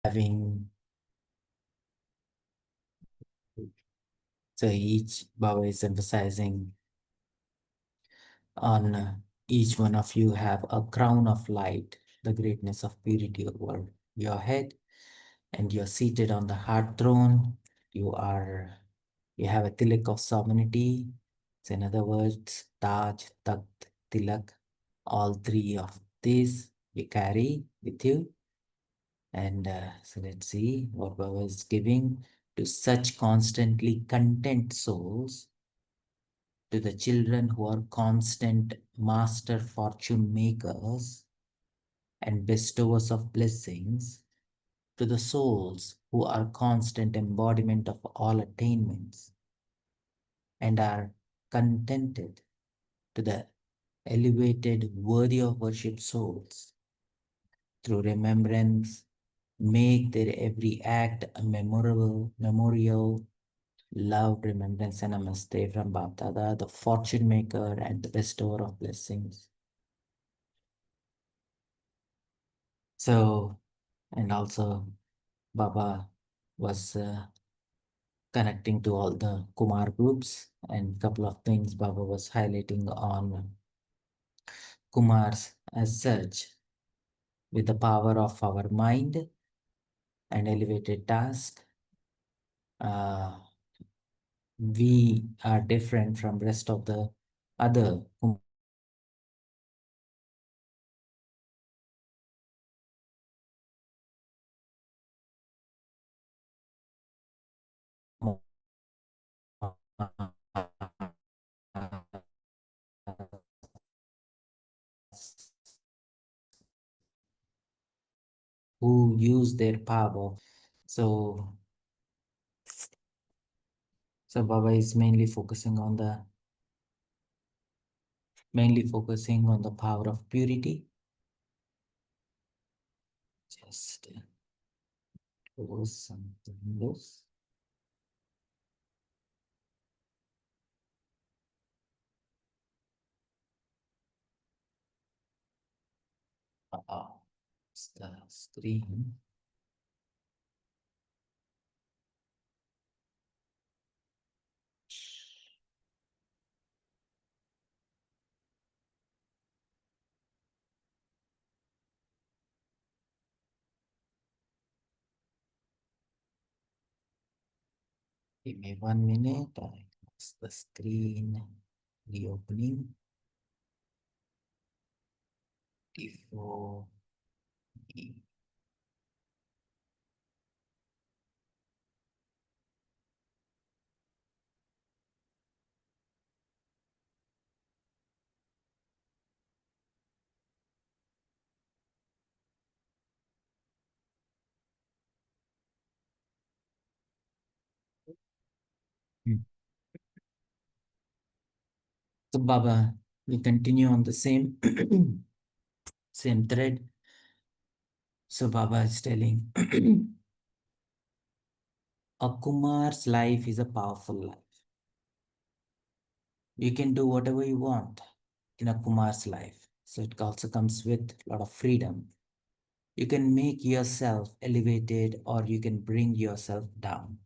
having, so each Baba is emphasizing on each one of you have a crown of light, the greatness of purity over your head, and you're seated on the heart throne. You have a tilak of sovereignty. So in other words, Taj, Takht, Tilak, all three of these you carry with you. And so let's see what Baba is giving to such constantly content souls, to the children who are constant master fortune makers and bestowers of blessings, to the souls who are constant embodiment of all attainments and are contented, to the elevated, worthy of worship souls. Through remembrance, make their every act a memorial, loved remembrance and namaste from Bapdada, the fortune maker and the bestower of blessings. So, and also Baba was connecting to all the Kumar groups, and couple of things Baba was highlighting on Kumars as such. With the power of our mind and elevated task, we are different from rest of the other who use their power. So, so Baba is mainly focusing on the power of purity. Just close something loose. It's the screen. Give me 1 minute. I close the screen. Reopening. Before. So Baba, we continue on the same same thread. So Baba is telling a Kumar's life is a powerful life. You can do whatever you want in a Kumar's life. So it also comes with a lot of freedom. You can make yourself elevated or you can bring yourself down.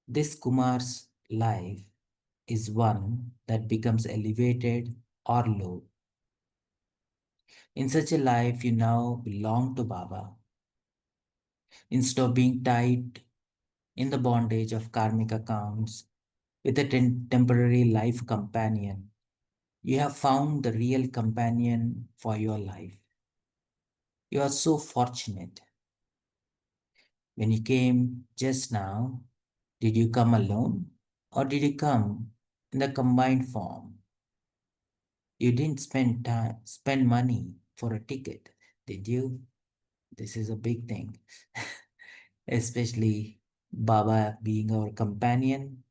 This Kumar's life is one that becomes elevated or low. In such a life, you now belong to Baba. Instead of being tied in the bondage of karmic accounts with a temporary life companion, you have found the real companion for your life. You are so fortunate. When you came just now, did you come alone or did you come in the combined form? You didn't spend money for a ticket, did you? This is a big thing. Especially Baba being our companion,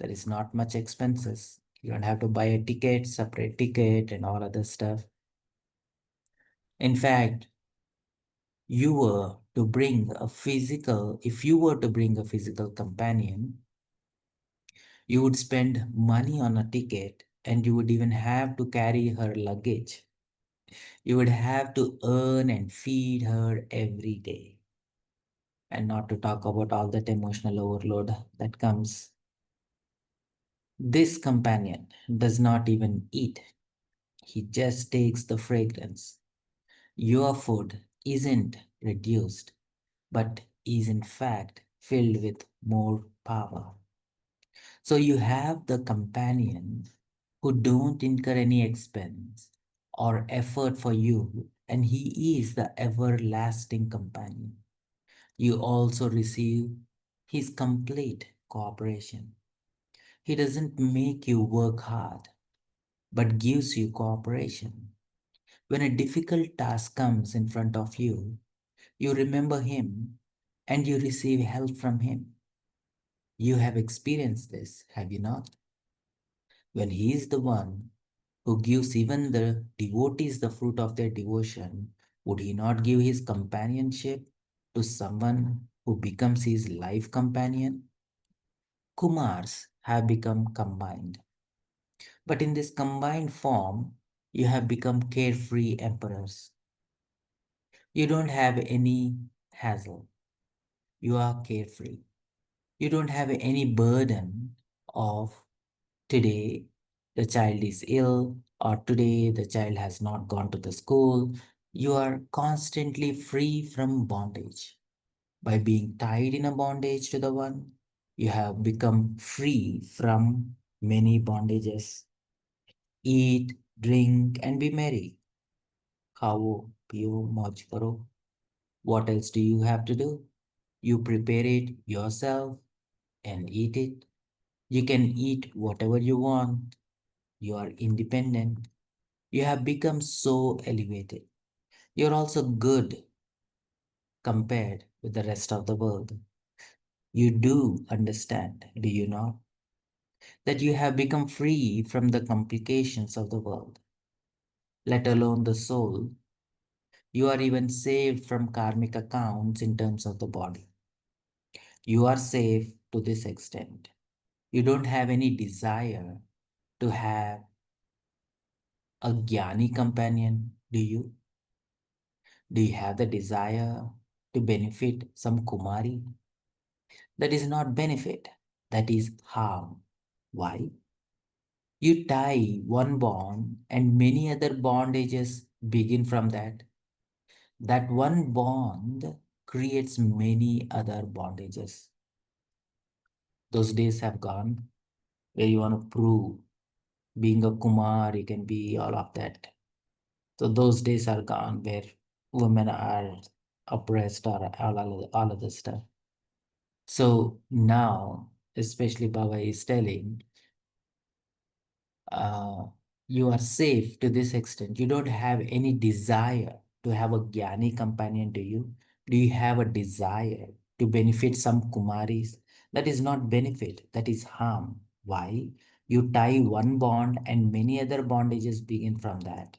there is not much expenses. You don't have to buy a ticket, separate ticket, and all other stuff. In fact, if you were to bring a physical companion, you would spend money on a ticket and you would even have to carry her luggage. You would have to earn and feed her every day. and not to talk about all that emotional overload that comes. This companion does not even eat, he just takes the fragrance. Your food isn't reduced, but is in fact filled with more power. So you have the companion who don't incur any expense or effort for you, and he is the everlasting companion. You also receive his complete cooperation. He doesn't make you work hard, but gives you cooperation. When a difficult task comes in front of you, you remember him and you receive help from him. You have experienced this, have you not? When he is the one who gives even the devotees the fruit of their devotion, would he not give his companionship to someone who becomes his life companion? Kumars have become combined. But in this combined form, you have become carefree emperors. You don't have any hassle. You are carefree. You don't have any burden of today the child is ill or today the child has not gone to the school. You are constantly free from bondage. By being tied in a bondage to the one, you have become free from many bondages. Eat, drink, and be merry. Khao, piyo, mauj karo. What else do you have to do? You prepare it yourself and eat it. You can eat whatever you want. You are independent. You have become so elevated. You're also good compared with the rest of the world. You do understand, do you not? That you have become free from the complications of the world, let alone the soul. You are even saved from karmic accounts in terms of the body. You are safe to this extent. You don't have any desire to have a Jnani companion, do you? Do you have the desire to benefit some Kumari? That is not benefit, that is harm. Why? You tie one bond and many other bondages begin from that. That one bond creates many other bondages. Those days have gone where you want to prove being a Kumar, you can be all of that. So those days are gone where women are oppressed or all of this stuff. So now, especially Baba is telling, uh, you are safe to this extent. You don't have any desire to have a Jnani companion to you. Do you have a desire to benefit some Kumaris? That is not benefit, that is harm. Why? You tie one bond and many other bondages begin from that.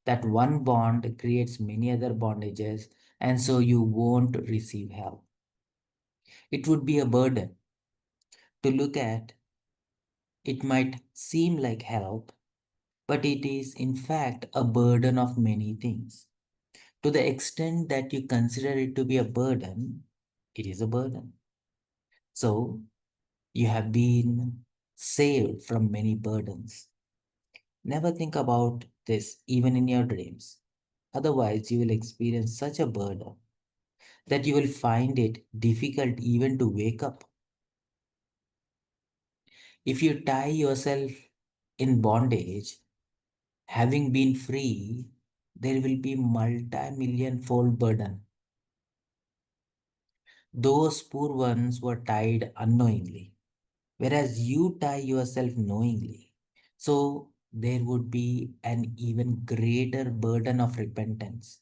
That one bond creates many other bondages, and so you won't receive help. It would be a burden to look at. It might seem like help, but it is in fact a burden of many things. To the extent that you consider it to be a burden, it is a burden. So you have been saved from many burdens. Never think about this even in your dreams. Otherwise, you will experience such a burden that you will find it difficult even to wake up. If you tie yourself in bondage, having been free, there will be multi-million fold burden. Those poor ones were tied unknowingly, whereas you tie yourself knowingly. So there would be an even greater burden of repentance.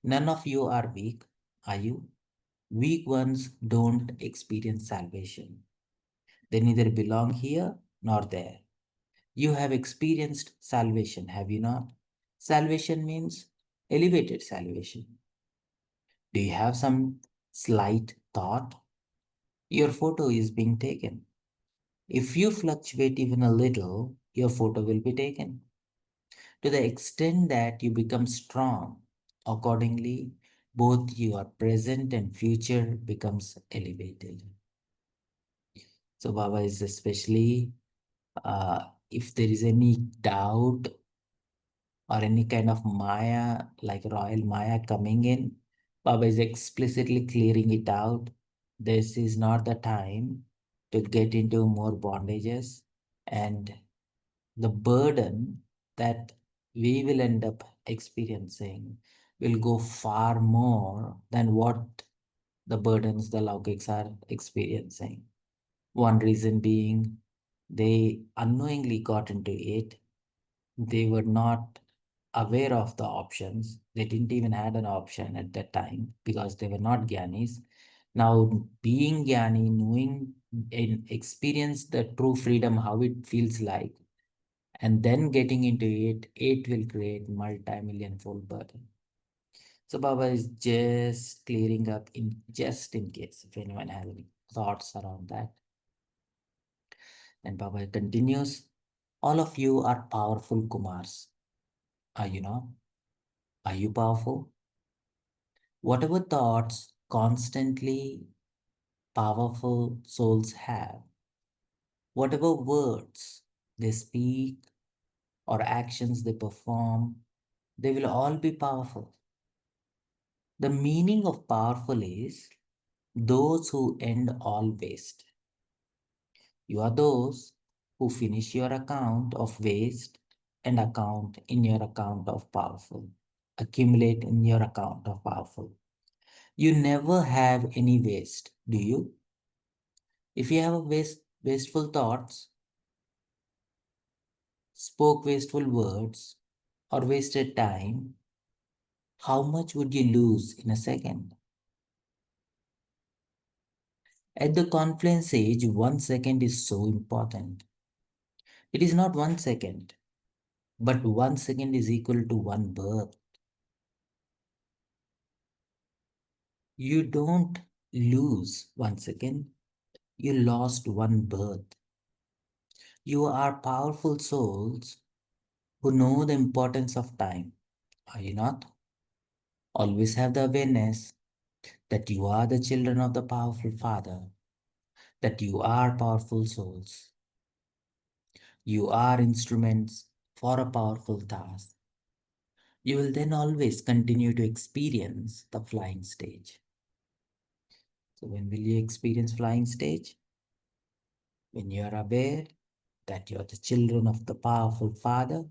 None of you are weak, are you? Weak ones don't experience salvation. They neither belong here nor there. You have experienced salvation, have you not? Salvation means elevated salvation. Do you have some slight thought? Your photo is being taken. If you fluctuate even a little, your photo will be taken. To the extent that you become strong, accordingly, both your present and future becomes elevated. So Baba is especially, if there is any doubt or any kind of Maya, like royal Maya coming in, Baba is explicitly clearing it out. This is not the time to get into more bondages, and the burden that we will end up experiencing will go far more than what the burdens the Laukiks are experiencing. One reason being they unknowingly got into it. They were not aware of the options. They didn't even had an option at that time because they were not Gyanis. Now, being Gyani, knowing and experience the true freedom, how it feels like, and then getting into it, it will create multi-million fold burden. So Baba is just clearing up in just in case if anyone has any thoughts around that. And Baba continues, all of you are powerful Kumars. Are you not? Are you powerful? Whatever thoughts constantly powerful souls have, whatever words they speak or actions they perform, they will all be powerful. The meaning of powerful is those who end all waste. You are those who finish your account of waste and account in your account of powerful. Accumulate in your account of powerful. You never have any waste, do you? If you have a wasteful thoughts, spoke wasteful words, or wasted time, how much would you lose in a second? At the confluence age, 1 second is so important. It is not 1 second, but 1 second is equal to one birth. You don't lose 1 second, you lost one birth. You are powerful souls who know the importance of time. Are you not? Always have the awareness that you are the children of the powerful Father, that you are powerful souls. You are instruments for a powerful task. You will then always continue to experience the flying stage. So when will you experience flying stage? When you are aware that you are the children of the powerful Father,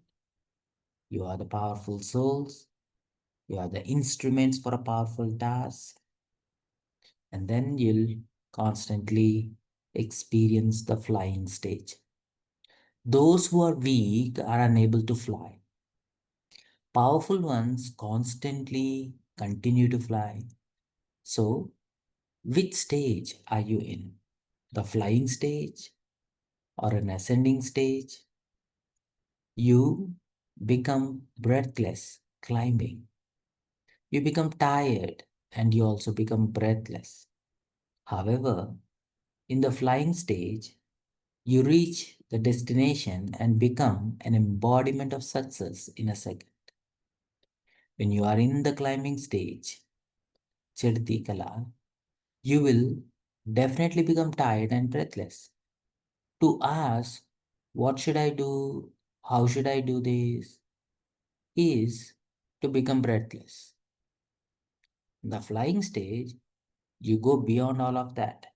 you are the powerful souls, you are the instruments for a powerful task, and then you'll constantly experience the flying stage. Those who are weak are unable to fly. Powerful ones constantly continue to fly. So, which stage are you in? The flying stage or an ascending stage? You become breathless climbing. You become tired and you also become breathless. However, in the flying stage, you reach the destination and become an embodiment of success in a second. When you are in the climbing stage, Chirti Kala, you will definitely become tired and breathless. To ask, what should I do? How should I do this? Is to become breathless. In the flying stage, you go beyond all of that.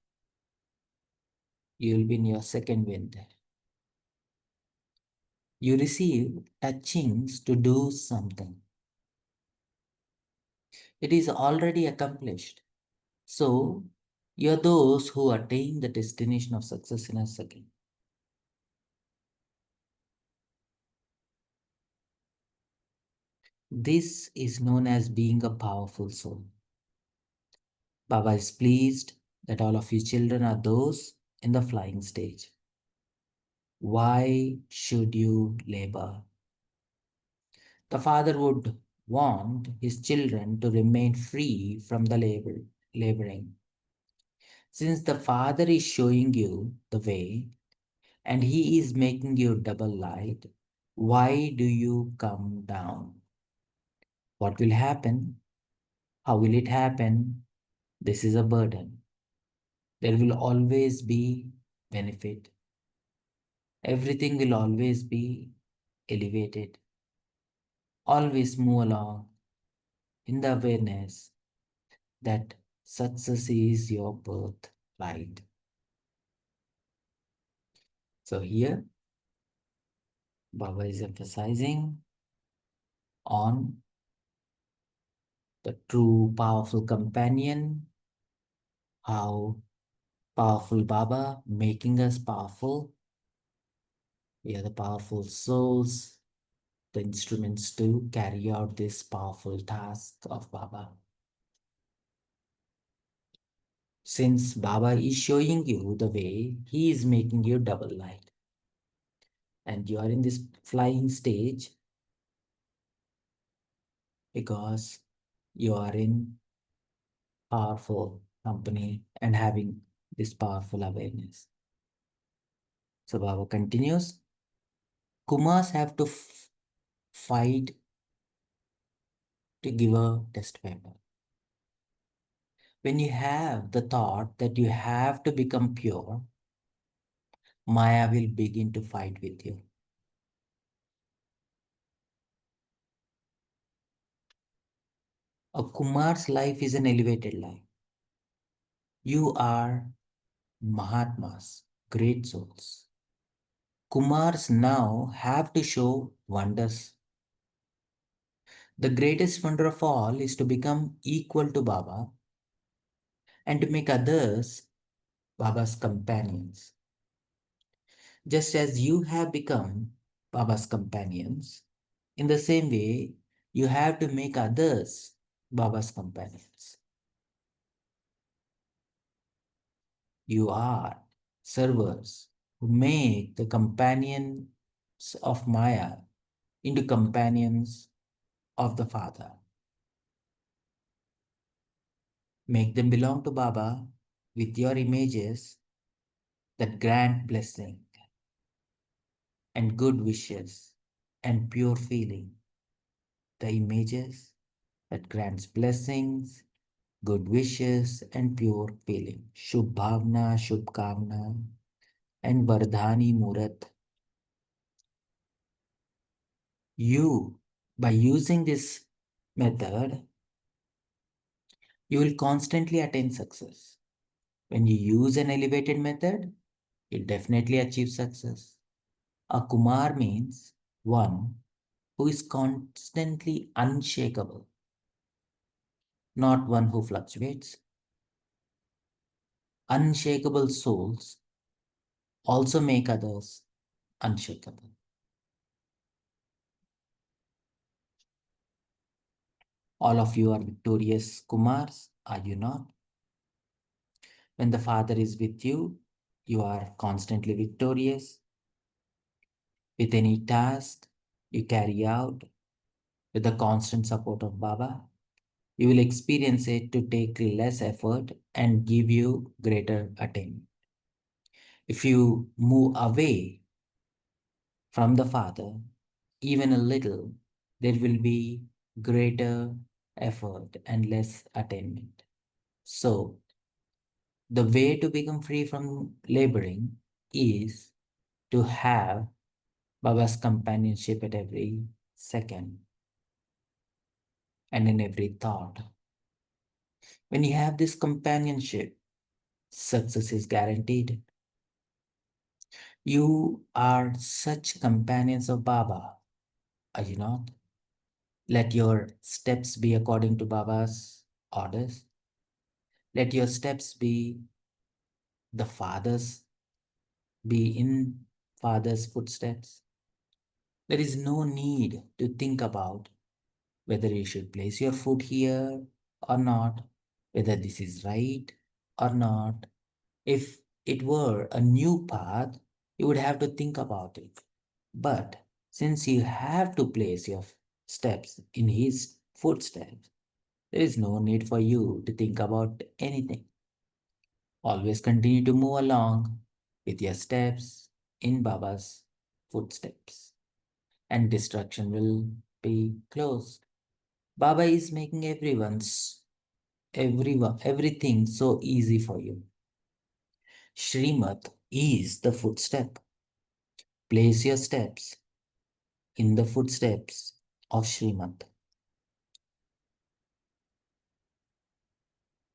You will be in your second wind. You receive touchings to do something. It is already accomplished. So, you're those who attain the destination of success in a second. This is known as being a powerful soul. Baba is pleased that all of you children are those in the flying stage. Why should you labor? The father would want his children to remain free from the laboring. Since the father is showing you the way and he is making you double light, why do you come down? What will happen? How will it happen? This is a burden. There will always be benefit. Everything will always be elevated. Always move along in the awareness that success is your birthright. So here, Baba is emphasizing on the true powerful companion, how powerful Baba making us powerful. We are the powerful souls, the instruments to carry out this powerful task of Baba. Since Baba is showing you the way, he is making you double light. And you are in this flying stage because you are in powerful company and having this powerful awareness. So Baba continues, Kumars have to fight to give a test paper. When you have the thought that you have to become pure, Maya will begin to fight with you. A Kumar's life is an elevated life. You are Mahatmas, great souls. Kumars now have to show wonders. The greatest wonder of all is to become equal to Baba and to make others Baba's companions. Just as you have become Baba's companions, in the same way, you have to make others Baba's companions. You are servers who make the companions of Maya into companions of the Father. Make them belong to Baba with your images that grant blessing and good wishes and pure feeling. The images that grants blessings, good wishes and pure feeling. Shubh Bhavna, Shubh Kamna and Vardhani Murat. You, by using this method, you will constantly attain success. When you use an elevated method, you definitely achieve success. A Kumar means one who is constantly unshakable, not one who fluctuates. Unshakable souls also make others unshakable. All of you are victorious Kumars, are you not? When the Father is with you, you are constantly victorious. With any task you carry out, with the constant support of Baba, you will experience it to take less effort and give you greater attainment. If you move away from the Father, even a little, there will be greater effort and less attainment. So, the way to become free from laboring is to have Baba's companionship at every second and in every thought. When you have this companionship, success is guaranteed. You are such companions of Baba, are you not? Let your steps be according to Baba's orders. Let your steps be the Father's, be in Father's footsteps. There is no need to think about whether you should place your foot here or not, whether this is right or not. If it were a new path, you would have to think about it. But since you have to place your steps in his footsteps, there is no need for you to think about anything. Always continue to move along with your steps in Baba's footsteps, and destruction will be closed. Baba is making everyone's everything so easy for you. Srimad is the footstep. Place your steps in the footsteps of Srimad,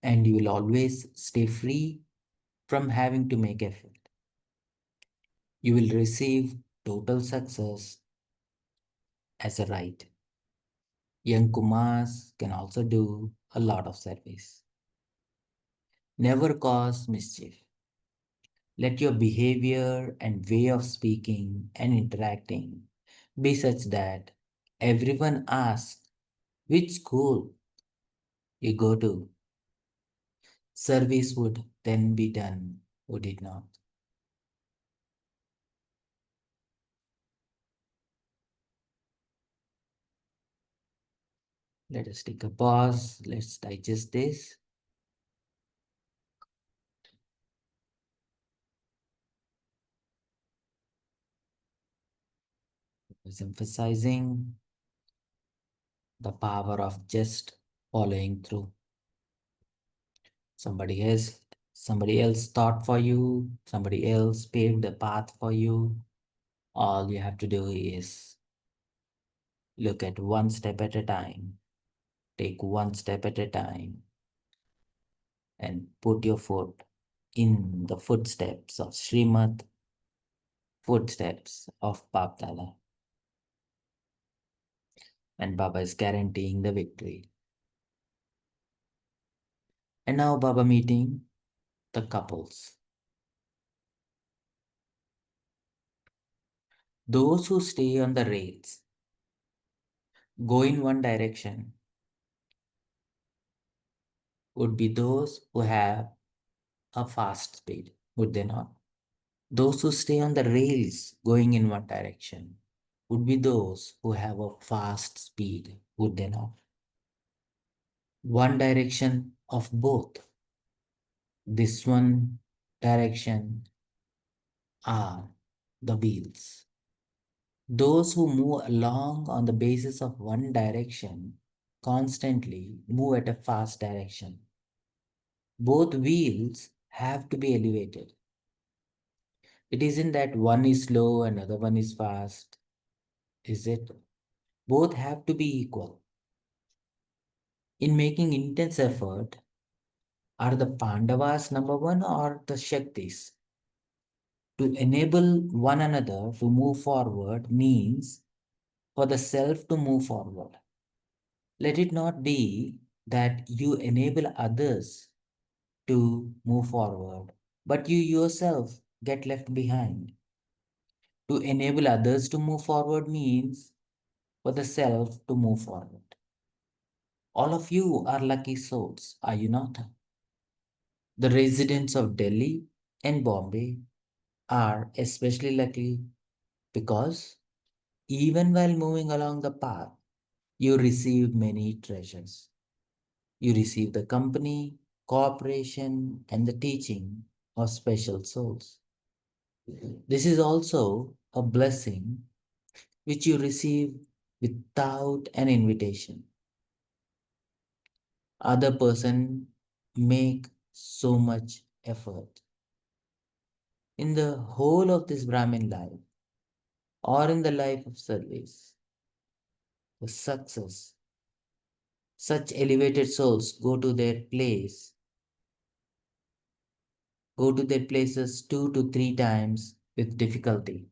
and you will always stay free from having to make effort. You will receive total success as a right. Young Kumars can also do a lot of service. Never cause mischief. Let your behavior and way of speaking and interacting be such that everyone asks which school you go to. Service would then be done, would it not? Let us take a pause. Let's digest this. It's emphasizing the power of just following through. Somebody else, somebody else thought for you, somebody else paved the path for you. All you have to do is look at one step at a time, take one step at a time, and put your foot in the footsteps of Srimad, footsteps of Bapdala. And Baba is guaranteeing the victory. And now Baba meeting the couples. Those who stay on the rails, go in one direction, would be those who have a fast speed, would they not? Those who stay on the rails going in one direction would be those who have a fast speed, would they not? One direction of both. This one direction are the wheels. Those who move along on the basis of one direction constantly move at a fast direction. Both wheels have to be elevated. It isn't that one is slow and other one is fast, is it? Both have to be equal. In making intense effort, are the Pandavas number one or the Shaktis? To enable one another to move forward means for the self to move forward. Let it not be that you enable others to move forward, but you yourself get left behind. To enable others to move forward means for the self to move forward. All of you are lucky souls, are you not? The residents of Delhi and Bombay are especially lucky because even while moving along the path, you receive many treasures. You receive the company, cooperation, and the teaching of special souls. This is also a blessing which you receive without an invitation. Other person make so much effort. In the whole of this Brahmin life or in the life of service, the success, such elevated souls go to their places 2 to 3 times with difficulty.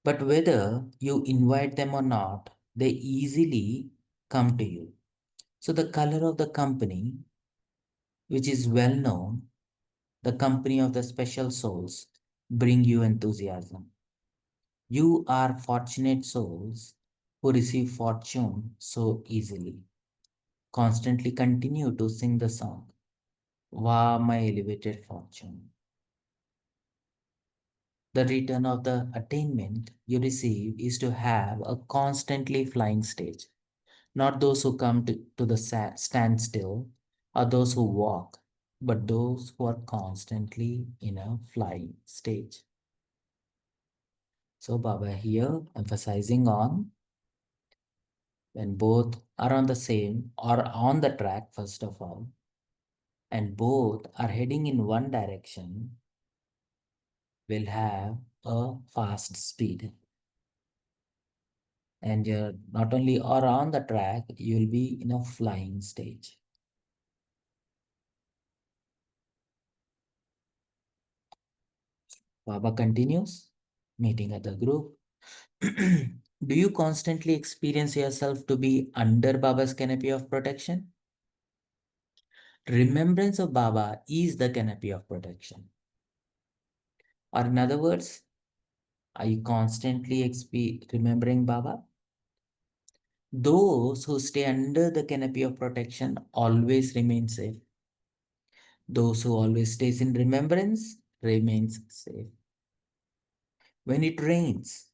But whether you invite them or not, they easily come to you. So the color of the company, which is well known, the company of the special souls, bring you enthusiasm. You are fortunate souls who receive fortune so easily. Constantly continue to sing the song, Wow, my elevated fortune. The return of the attainment you receive is to have a constantly flying stage, not those who come to the standstill or those who walk, but those who are constantly in a flying stage. So Baba here emphasizing on when both are on the same or on the track, first of all, and both are heading in one direction, will have a fast speed. And you're not only are on the track, you'll be in a flying stage. Baba continues, meeting at the group. Do you constantly experience yourself to be under Baba's canopy of protection? Remembrance of Baba is the canopy of protection. Or in other words, are you constantly remembering Baba? Those who stay under the canopy of protection always remain safe. Those who always stays in remembrance remains safe. When it rains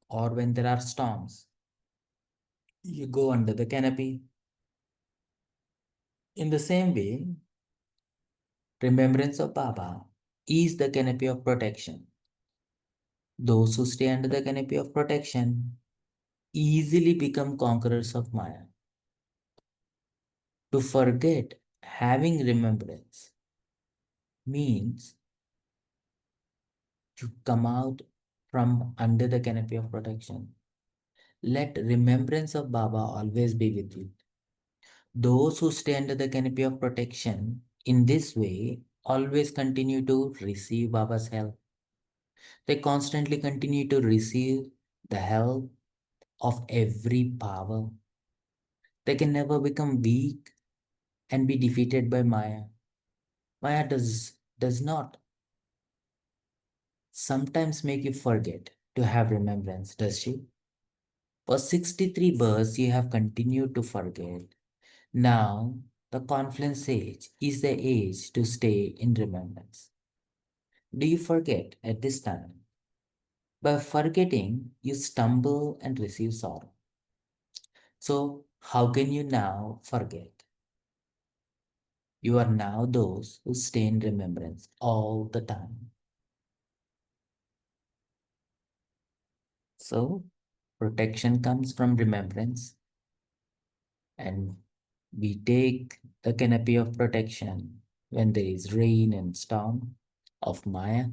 or when there are storms, you go under the canopy. In the same way, remembrance of Baba is the canopy of protection. Those who stay under the canopy of protection easily become conquerors of Maya. To forget having remembrance means to come out from under the canopy of protection. Let remembrance of Baba always be with you. Those who stay under the canopy of protection in this way always continue to receive Baba's help. They constantly continue to receive the help of every power. They can never become weak and be defeated by Maya. Maya does not sometimes make you forget to have remembrance, does she? For 63 births, you have continued to forget. Now, the confluence age is the age to stay in remembrance. Do you forget at this time? By forgetting, you stumble and receive sorrow. So, how can you now forget? You are now those who stay in remembrance all the time. So, protection comes from remembrance, and we take the canopy of protection when there is rain and storm of Maya.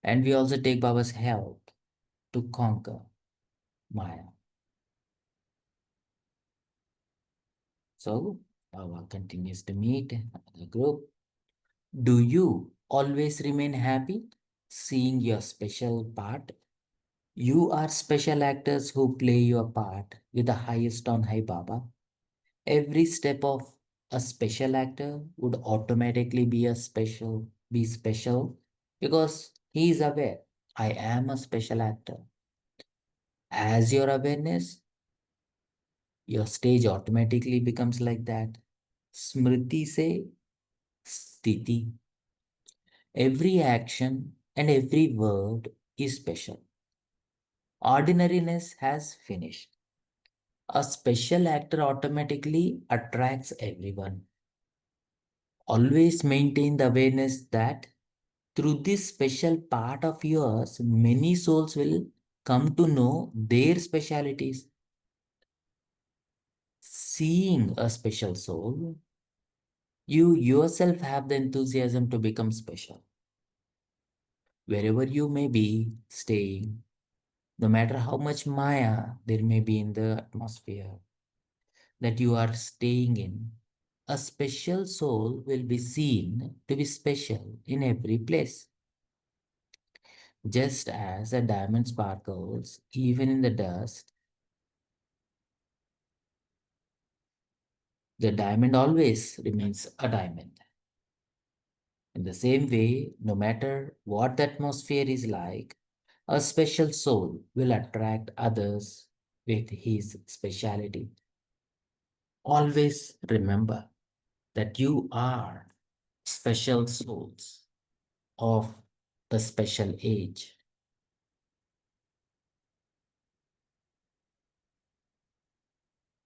And we also take Baba's help to conquer Maya. So, Baba continues to meet the group. Do you always remain happy seeing your special part? You are special actors who play your part with the highest on high Baba. Every step of a special actor would automatically be special because he is aware I am a special actor. As your awareness, your stage automatically becomes like that. Smriti se sthiti. Every action and every word is special. Ordinariness has finished. A special actor automatically attracts everyone. Always maintain the awareness that through this special part of yours, many souls will come to know their specialities. Seeing a special soul, you yourself have the enthusiasm to become special. Wherever you may be staying, no matter how much Maya there may be in the atmosphere that you are staying in, a special soul will be seen to be special in every place. Just as a diamond sparkles even in the dust, the diamond always remains a diamond. In the same way, no matter what the atmosphere is like, a special soul will attract others with his speciality. Always remember that you are special souls of the special age.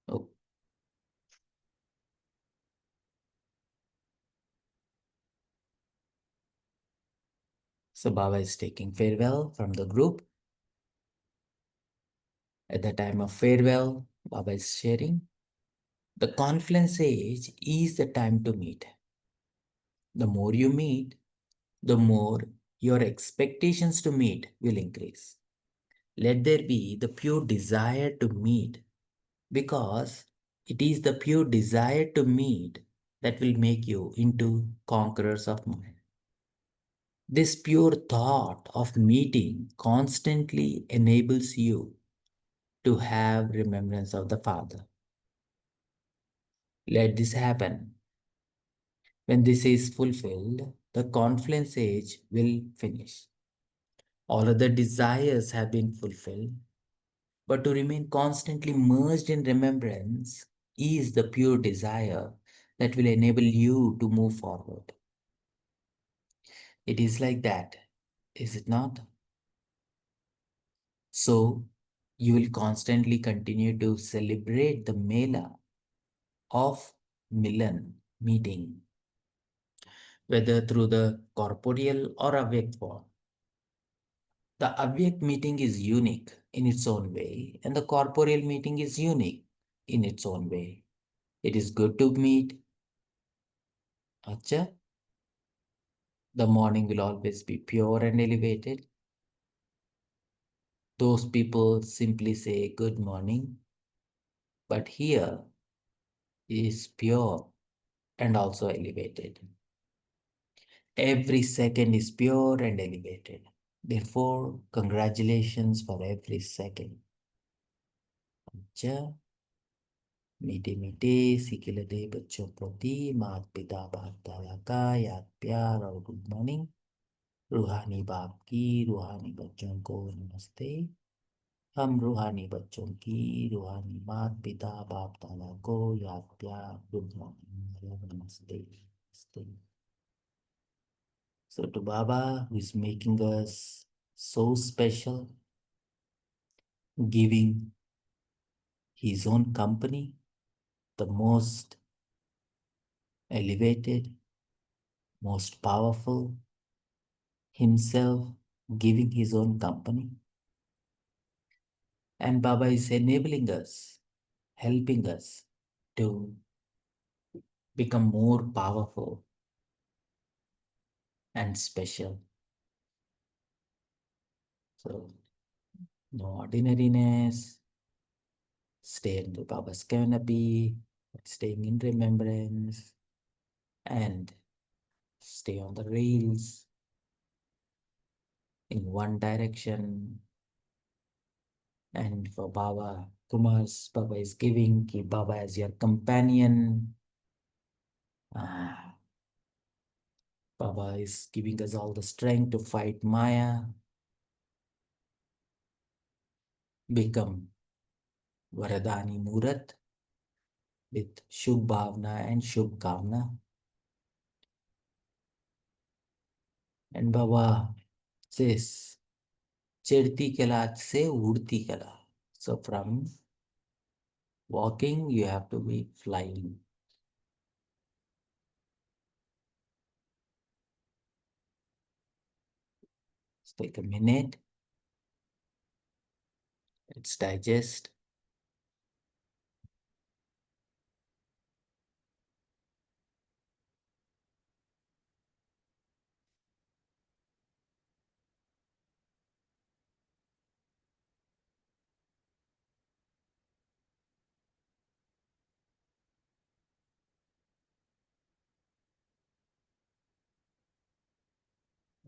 Oh, so Baba is taking farewell from the group, At the time of farewell, Baba is sharing, the confluence age is the time to meet. The more you meet, the more your expectations to meet will increase. Let there be the pure desire to meet, because it is the pure desire to meet that will make you into conquerors of mind. This pure thought of meeting constantly enables you to have remembrance of the Father. Let this happen. When this is fulfilled, the confluence age will finish. All other desires have been fulfilled, but to remain constantly merged in remembrance is the pure desire that will enable you to move forward. It is like that, is it not? So, you will constantly continue to celebrate the Mela of Milan meeting, whether through the corporeal or awake form. The awake meeting is unique in its own way, and the corporeal meeting is unique in its own way. It is good to meet. Acha, the morning will always be pure and elevated. Those people simply say good morning, but here is pure and also elevated. Every second is pure and elevated. Therefore, congratulations for every second. अच्छा, मीठे मीठे सिकिलते बच्चों प्रति माता पिता बाप दादा का याद प्यार और गुड मॉर्निंग। रूहानी बाप की रूहानी बच्चों को नमस्ते। हम रूहानी बच्चों की रूहानी माता पिता बाप दादा को याद प्यार गुड मॉर्निंग नमस्ते नमस्ते। So to Baba, who is making us so special, giving his own company, the most elevated, most powerful, himself giving his own company. And Baba is enabling us, helping us to become more powerful and special. So, no ordinariness, stay under Baba's canopy, staying in remembrance, and stay on the rails in one direction. And for Baba Kumaris, Baba is giving, keep Baba as your companion. Baba is giving us all the strength to fight Maya, become Varadani Murat with Shubh Bhavna and Shubh Kavna. And Baba says, Chirti Kala se Udti Kala. So from walking, you have to be flying. Let's take a minute. Let's digest.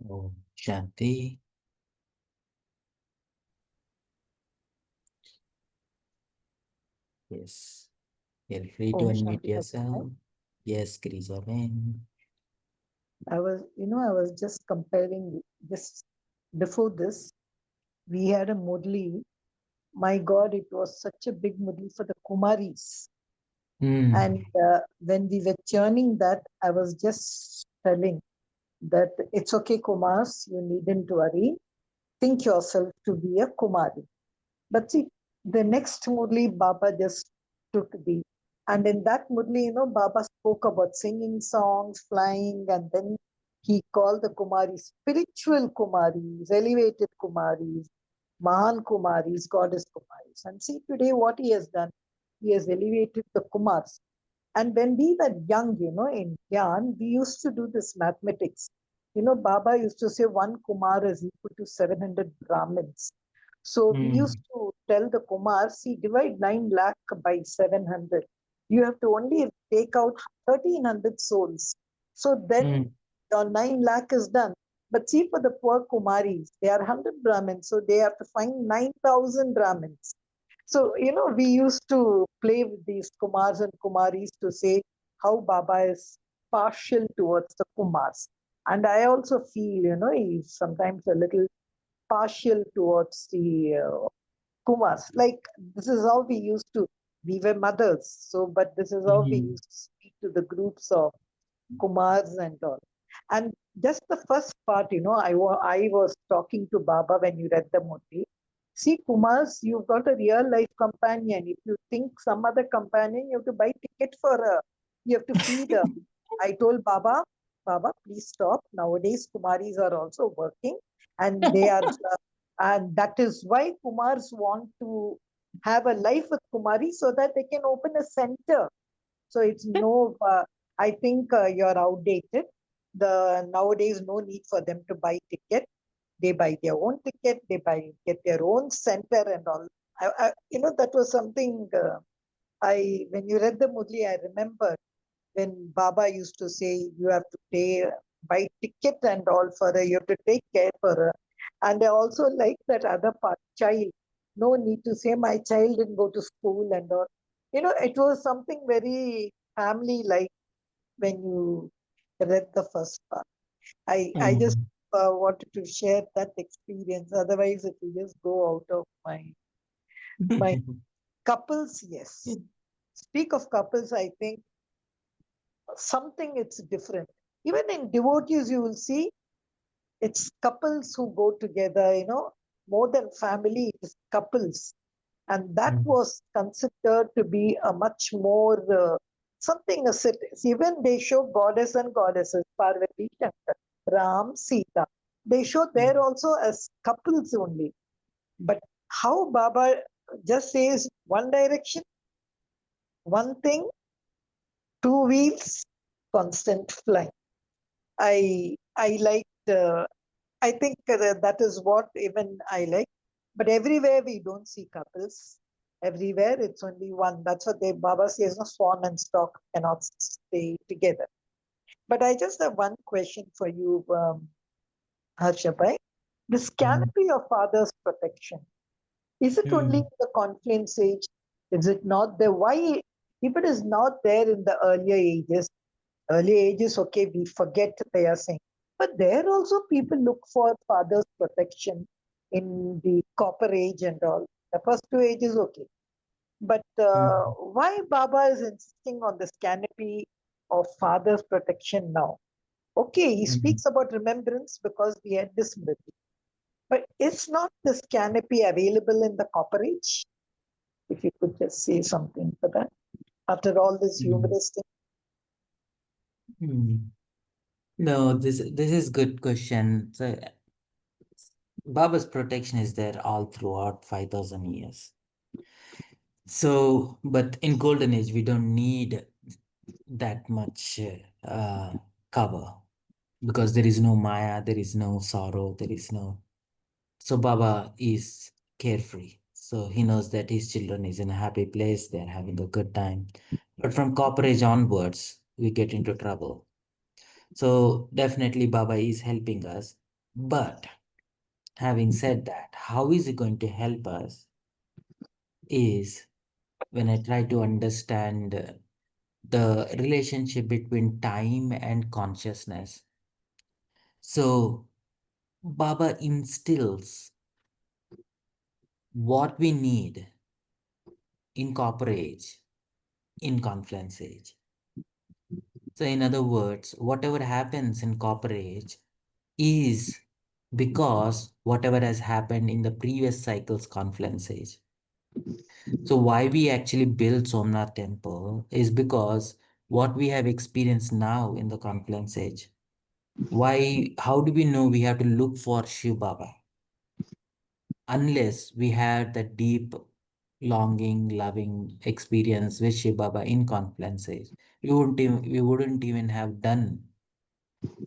Om Shanti. Yes. Feel free to Om unmute Shanti yourself. Yes, Grijaben. I was just comparing this before this. We had a Murli. My God, it was such a big Murli for the Kumaris. And when we were churning that, I was just telling that it's okay, Kumars, you needn't worry. Think yourself to be a Kumari. But see, the next Murli, Baba just took and in that Murli, Baba spoke about singing songs, flying, and then he called the Kumaris spiritual Kumaris, elevated Kumaris, Mahan Kumaris, goddess Kumaris. And see today what he has done. He has elevated the Kumars. And when we were young, in Gyan, we used to do this mathematics. Baba used to say one Kumar is equal to 700 Brahmins. So we used Mm, to tell the Kumar, see, divide 9 lakh by 700. You have to only take out 1300 souls. So then mm, your 9 lakh is done. But see, for the poor Kumaris, they are 100 Brahmins, so they have to find 9,000 Brahmins. So, we used to play with these Kumars and Kumaris to say how Baba is partial towards the Kumars. And I also feel, he's sometimes a little partial towards the Kumars. Like, this is how we used to, we were mothers. So, but this is how we mm, used to speak to the groups of Kumars and all. And just the first part, I was talking to Baba when you read the movie. See, Kumars, you've got a real life companion. If you think some other companion, you have to buy ticket for her. You have to feed her. I told Baba, Baba, please stop. Nowadays, Kumaris are also working, and they are, and that is why Kumars want to have a life with Kumari so that they can open a center. So it's no, I think you're outdated. The nowadays no need for them to buy ticket. They buy their own ticket. They get their own center and all. That was something I when you read the Murli, I remember when Baba used to say you have to pay buy ticket and all for her. You have to take care for her. And I also like that other part, child. No need to say my child didn't go to school and all. It was something very family like when you read the first part. I just mm. wanted to share that experience. Otherwise, it will just go out of my couples. Yes, speak of couples. I think something it's different. Even in devotees, you will see it's couples who go together. More than family, it is couples, and that Mm, was considered to be a much more something. Even they show goddess and goddesses, Parvati, Shankar, Ram, Sita. They show there mm, also as couples only. But how Baba just says one direction, one thing, two wheels, constant flying. I liked. I think that is what even I like. But everywhere we don't see couples. Everywhere it's only one. That's what they Baba says. No, swan and stock cannot stay together. But I just have one question for you, Harshabai. This mm, canopy of father's protection, is it only in mm, the confluence age? Is it not there? Why, if it is not there in the earlier ages, okay, we forget they are saying. But there also people look for father's protection in the copper age and all. The first two ages, okay. But mm, why Baba is insisting on this canopy of father's protection now? Okay, he mm. speaks about remembrance because we had this movie. But is not this canopy available in the copper age? If you could just say something for that. After all this Mm, humorous thing. mm. No, this is good question. So Baba's protection is there all throughout 5,000 years. So, but in golden age, we don't need that much cover because there is no Maya, there is no sorrow, there is no. So Baba is carefree. So he knows that his children is in a happy place, they're having a good time. But from copper age onwards, we get into trouble. So definitely Baba is helping us. But having said that, how is he going to help us is when I try to understand the relationship between time and consciousness. So Baba instills what we need in copper age, in confluence age. So in other words, whatever happens in copper age is because whatever has happened in the previous cycle's confluence age. So why we actually built Somnath temple is because what we have experienced now in the confluence age. Why, how do we know we have to look for Shiv Baba? unless we had that deep, longing, loving experience with Shiv Baba in conferences. We wouldn't even have done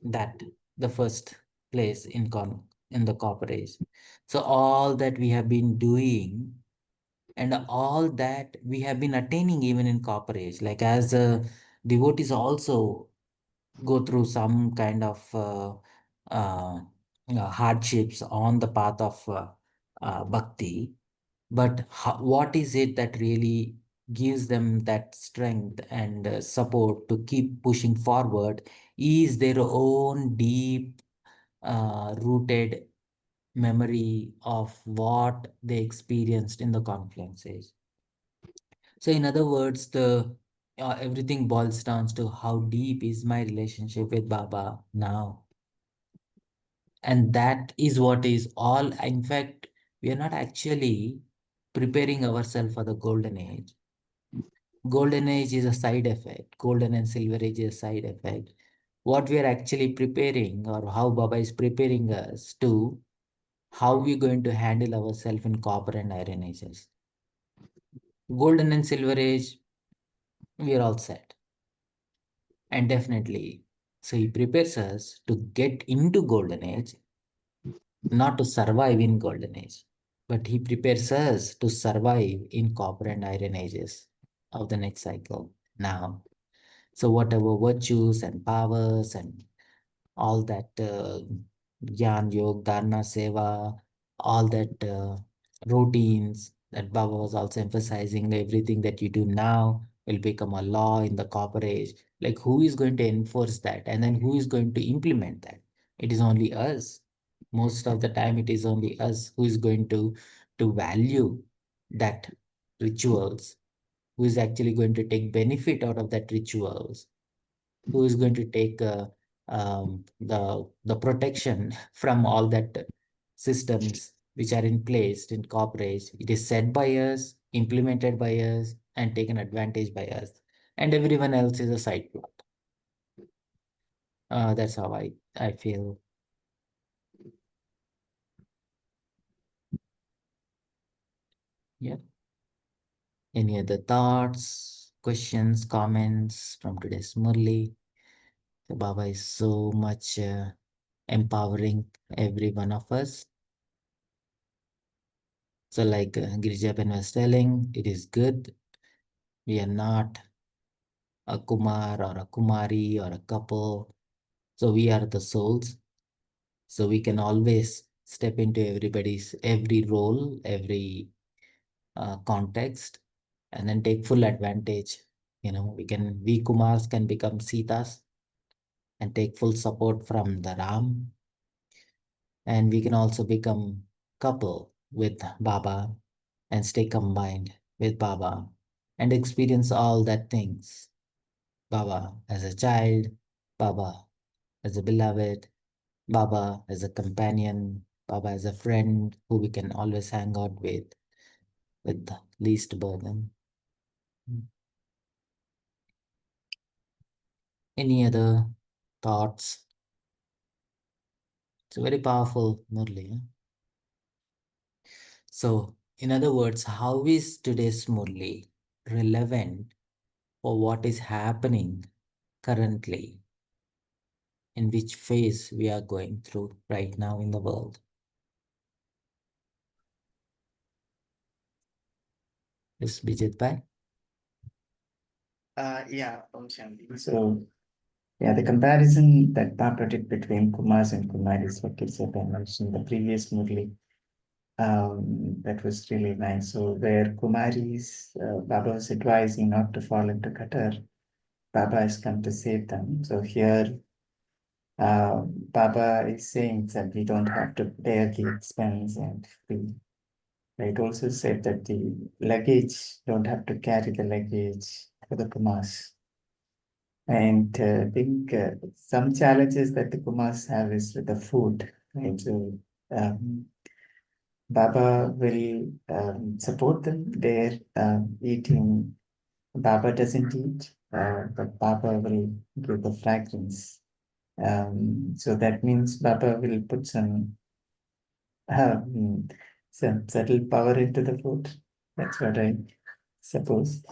that the first place in the corporate. So all that we have been doing and all that we have been attaining even in corporate, like as devotees also go through some kind of hardships on the path of bhakti, but what is it that really gives them that strength and support to keep pushing forward is their own deep rooted memory of what they experienced in the conferences. So, in other words, the everything boils down to how deep is my relationship with Baba now, and that is what is all. In fact, we are not actually preparing ourselves for the golden age. Golden age is a side effect. Golden and silver age is a side effect. What we are actually preparing, or how Baba is preparing us to, how we're going to handle ourselves in copper and iron ages. Golden and silver age, we are all set. And definitely, so he prepares us to get into golden age, not to survive in golden age, but he prepares us to survive in copper and iron ages of the next cycle now. So whatever virtues and powers and all that Gyan Yog, Dharna Seva, all that routines that Baba was also emphasizing, everything that you do now will become a law in the copper age. Like, who is going to enforce that? And then who is going to implement that? It is only us. Most of the time, it is only us who is going to value that rituals, who is actually going to take benefit out of that rituals, who is going to take the protection from all that systems which are in place in corporate. It is set by us, implemented by us, and taken advantage by us, and everyone else is a side plot. That's how I feel. Yeah. Any other thoughts, questions, comments from today's Murli? So Baba is so much empowering every one of us. So like Girjapan was telling, it is good. We are not a Kumar or a Kumari or a couple. So we are the souls. So we can always step into everybody's every role, every context, and then take full advantage. We Kumars can become Sitas and take full support from the Ram. And we can also become couple with Baba and stay combined with Baba and experience all that things. Baba as a child, Baba as a beloved, Baba as a companion, Baba as a friend who we can always hang out with the least burden. Any other thoughts? It's a very powerful Murli. Huh? So, in other words, how is today's Murli relevant for what is happening currently, in which phase we are going through right now in the world? Is Bijit bhai? Yeah, Om Shanti. So, yeah, the comparison that Papa did between Kumars and Kumaris, what Kirsapan mentioned, the previous Murli, that was really nice. So, where Kumaris, Baba was advising not to fall into Qatar, Baba has come to save them. So, here, Baba is saying that we don't have to bear the expense and we. It also said that the luggage don't have to carry the luggage for the Kumars. And I think some challenges that the Kumars have is with the food, right? So Baba will support them. They're eating. Baba doesn't eat, but Baba will give the fragrance. So that means Baba will put um, some subtle power into the food. That's what I suppose.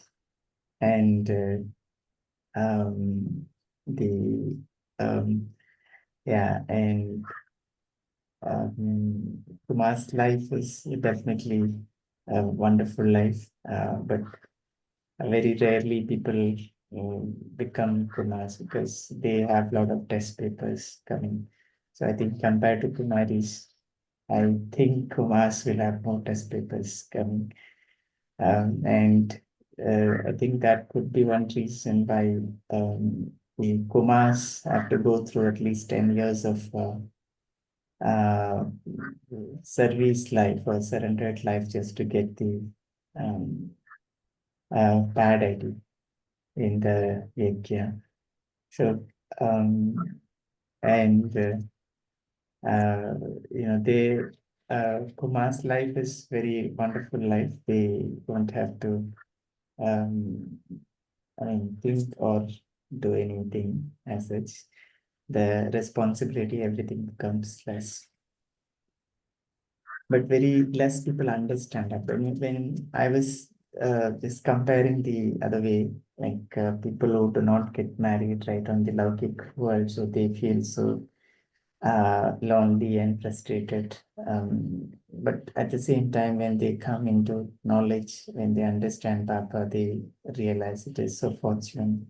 And the yeah, and Kumar's life is definitely a wonderful life, but very rarely people become Kumars because they have a lot of test papers coming. So I think compared to Kumaris, I think Kumars will have more test papers coming. And I think that could be one reason why the Kumars have to go through at least 10 years of uh, service life or surrendered life just to get the um, bad idea in the yajna. So, and they Kumar's life is very wonderful life. They don't have to, um, think or do anything as such. The responsibility, everything becomes less. But very less people understand that. When I was just comparing the other way, like people who do not get married right on the Laukik world, so they feel so lonely and frustrated. But at the same time, when they come into knowledge, when they understand Baba, they realize it is so fortunate,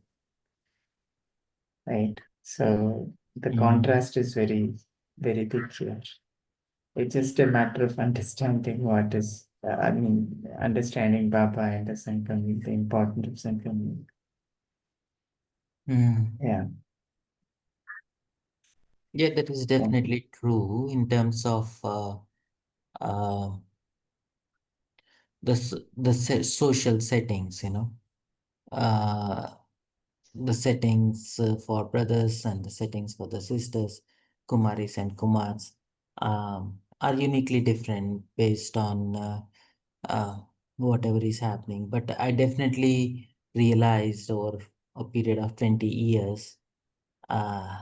right? So the Mm. contrast is very, very big here. It's just a matter of understanding what is, understanding Baba and the Sankam, the importance of Sankam. Mm. Yeah. Yeah, that is Thank you. definitely true in terms of uh, the social settings, uh, the settings for brothers and the settings for the sisters, Kumaris and Kumars, are uniquely different based on uh, whatever is happening. But I definitely realized over a period of 20 years uh,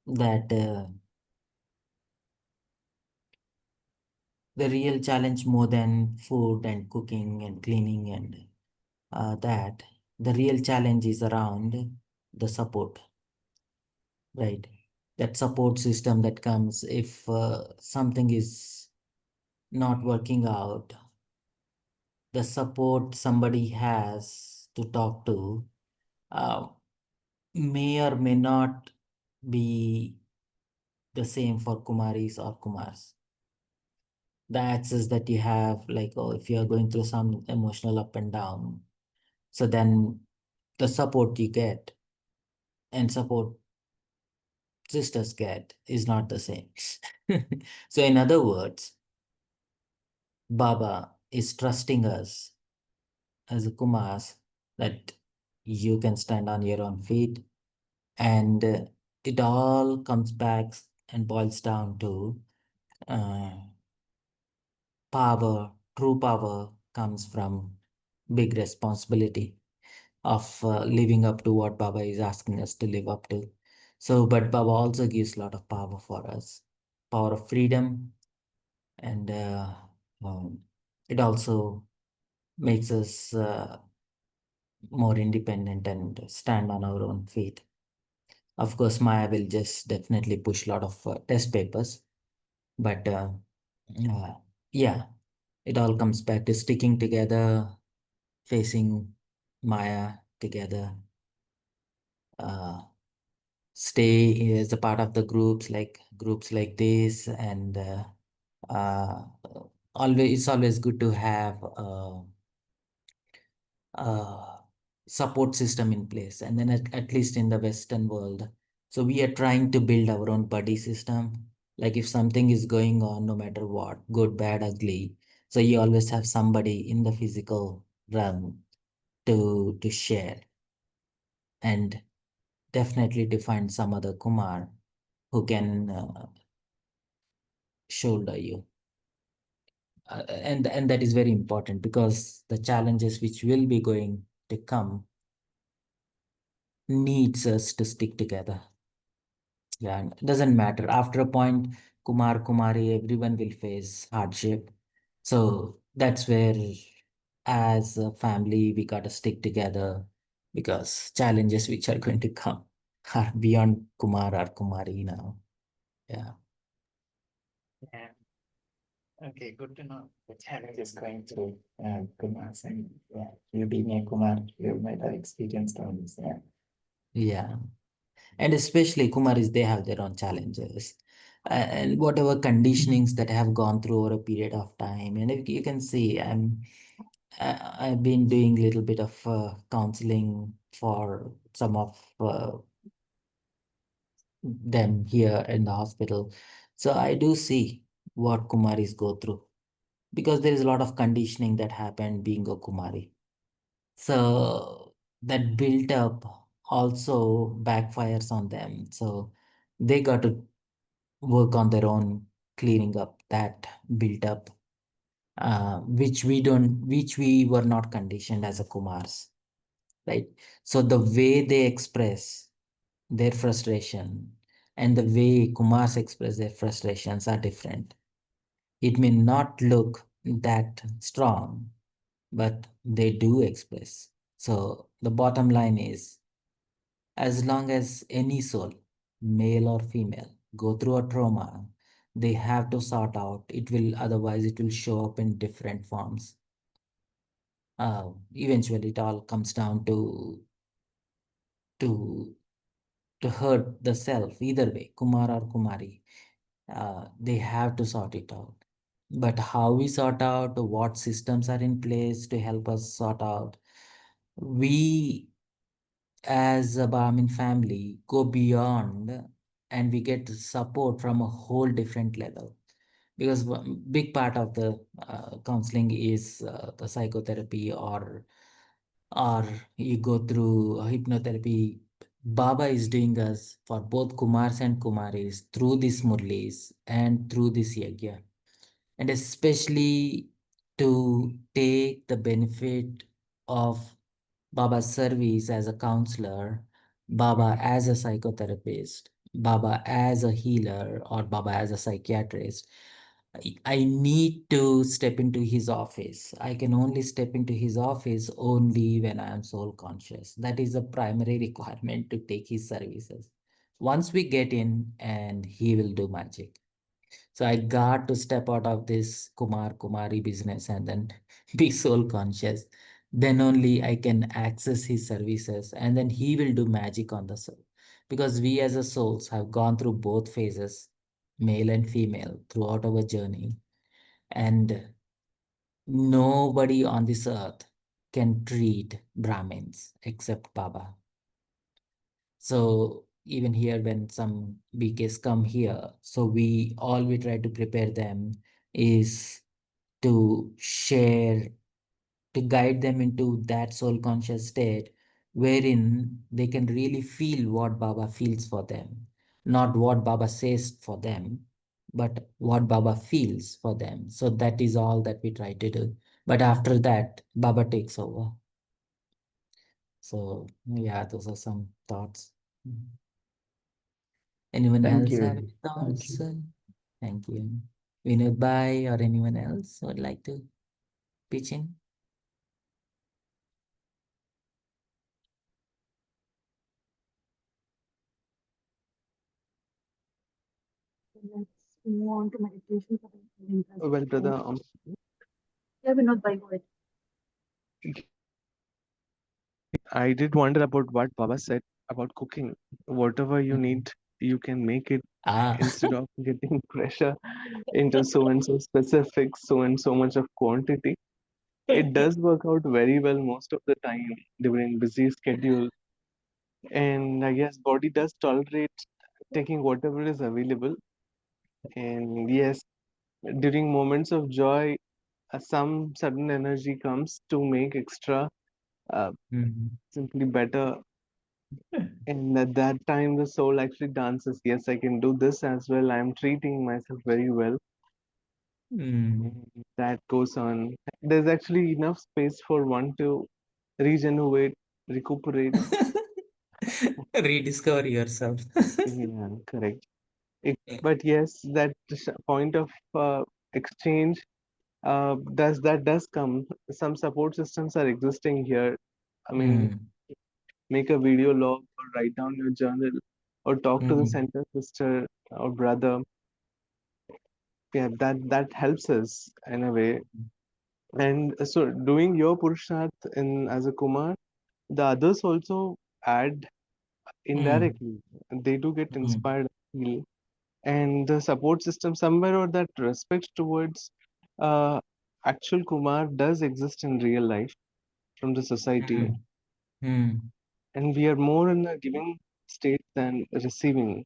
that the real challenge, more than food and cooking and cleaning and that, the real challenge is around the support, right? That support system that comes if something is not working out, the support somebody has to talk to uh, may or may not be the same for Kumaris or Kumars. The access that you have, like, oh, if you're going through some emotional up and down, so then the support you get and support sisters get is not the same. So, in other words, Baba is trusting us as a Kumars that you can stand on your own feet, and it all comes back and boils down to uh, power. True power comes from big responsibility of living up to what Baba is asking us to live up to. So, but Baba also gives a lot of power for us, power of freedom, and um, it also makes us more independent and stand on our own feet. Of course, Maya will just definitely push a lot of test papers, but uh, yeah, it all comes back to sticking together, facing Maya together, uh, stay as a part of the groups like this, and uh, always it's always good to have uh, support system in place. And then at least in the Western world, so we are trying to build our own buddy system. Like if something is going on, no matter what, good, bad, ugly, so you always have somebody in the physical realm to share, and definitely to find some other Kumar who can shoulder you. And that is very important because the challenges which will be going to come needs us to stick together. Yeah, and it doesn't matter. After a point, Kumar, Kumari, everyone will face hardship. So that's where, as a family, we gotta stick together because challenges which are going to come are beyond Kumar or Kumari now. Yeah. Yeah. Okay, good to know. The challenge is going through Kumars, and yeah, you being a Kumar, you might have experienced all this. Yeah. Yeah. And especially Kumaris, they have their own challenges. And whatever conditionings that have gone through over a period of time. And if you can see, I've been doing a little bit of counseling for some of them here in the hospital. So I do see what Kumaris go through because there is a lot of conditioning that happened being a Kumari. So that built up also backfires on them. So they got to work on their own cleaning up that built up, which we were not conditioned as a Kumars, right? So the way they express their frustration and the way Kumars express their frustrations are different. It may not look that strong, but they do express. So the bottom line is, as long as any soul, male or female, go through a trauma, they have to sort out. It will, otherwise it will show up in different forms. Eventually, it all comes down to to hurt the self. Either way, Kumar or Kumari, they have to sort it out. But how we sort out, what systems are in place to help us sort out, we as a Brahmin family go beyond and we get support from a whole different level. Because one big part of the counseling is the psychotherapy, or you go through hypnotherapy. Baba is doing us for both Kumars and Kumaris through these Murlis and through this Yagya, and especially to take the benefit of Baba's service as a counselor, Baba as a psychotherapist, Baba as a healer, or Baba as a psychiatrist. I need to step into his office. I can only step into his office only when I am soul conscious. That is the primary requirement to take his services. Once we get in, and he will do magic. So I got to step out of this Kumar Kumari business and then be soul conscious. Then only I can access his services, and then he will do magic on the soul. Because we as a souls have gone through both phases, male and female, throughout our journey. And nobody on this earth can treat Brahmins except Baba. So even here, when some BKs come here, so we try to prepare them is to share, to guide them into that soul conscious state wherein they can really feel what Baba feels for them, not what Baba says for them, but what Baba feels for them. So that is all that we try to do. But after that, Baba takes over. So yeah, those are some thoughts. Anyone Thank else have you. any Thank thoughts? you. Thank you. Vinod Bhai or anyone else would like to pitch in? Let's move on to meditation for the evening Well, brother, presentation. Yeah, Vinod, by go ahead. I did wonder about what Baba said about cooking. Whatever you Mhm. need, you can make it Ah. instead of getting pressure into so and so specific, so and so much of quantity. It does work out very well most of the time during busy schedule. And I guess body does tolerate taking whatever is available. And yes, during moments of joy, some sudden energy comes to make extra Mhm. simply better. And at that time, the soul actually dances. Yes, I can do this as well. I'm treating myself very well. Mm. And that goes on. There's actually enough space for one to regenerate, recuperate. Rediscover yourself. Yeah, correct. But yes, that point of exchange does come. Some support systems are existing here. I mean, Mm, make a video log or write down your journal or talk to the mm, center sister or brother. Yeah, that helps us in a way. And so doing your Purusharth in as a Kumar, the others also add mm, indirectly. They do get mm, inspired, I feel. And the support system somewhere or that respect towards uh, actual Kumar does exist in real life from the society. mm, mm, And we are more in a giving state than receiving.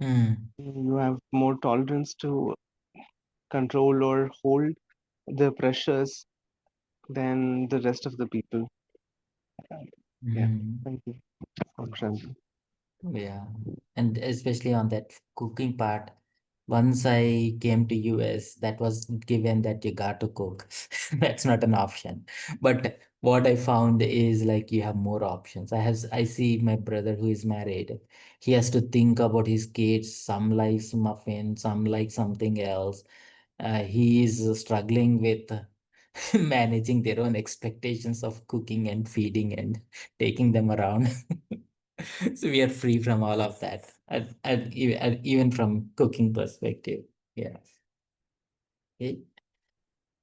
mm, You have more tolerance to control or hold the pressures than the rest of the people. Yeah, mm. thank you. Om Shanti. Yeah, and especially on that cooking part, once I came to US, that was given that you got to cook. That's not an option. But what I found is like you have more options. I see my brother who is married. He has to think about his kids. Some likes muffin, some like something else. He is struggling with managing their own expectations of cooking and feeding and taking them around. So we are free from all of that, and even from cooking perspective. Yeah. Okay.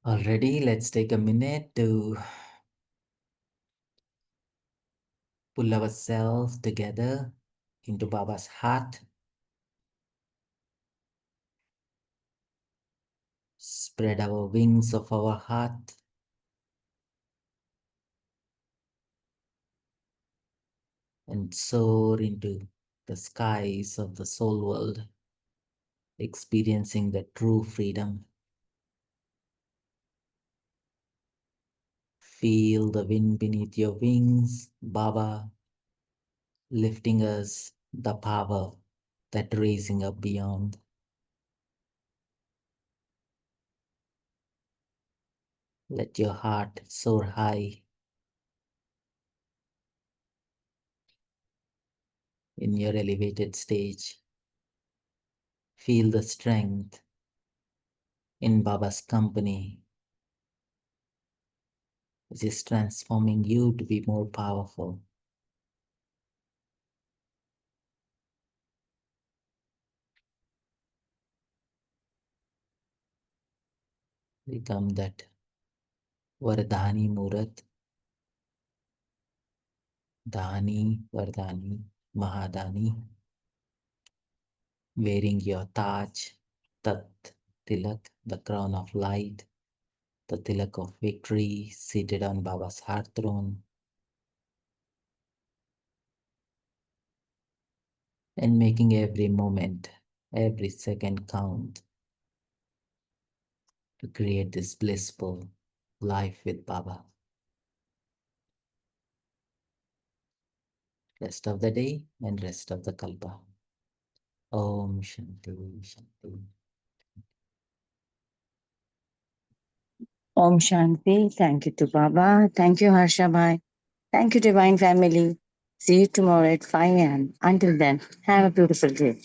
Already, let's take a minute to pull ourselves together into Baba's heart. Spread our wings of our heart and soar into the skies of the soul world, experiencing the true freedom. Feel the wind beneath your wings, Baba, lifting us the power that raising up beyond. Let your heart soar high in your elevated stage. Feel the strength in Baba's company, which is transforming you to be more powerful. Become that Vardhani Murat, Dhani, Vardhani, Mahadani, wearing your Taj, Tat, Tilak, the crown of light, the Tilak of victory, seated on Baba's heart throne, and making every moment, every second count to create this blissful life with Baba. Rest of the day and rest of the Kalpa. Om Shanti Shanti. Om Shanti. Thank you to Baba. Thank you, Harsha Bhai. Thank you, Divine Family. See you tomorrow at 5 a.m. Until then, have a beautiful day.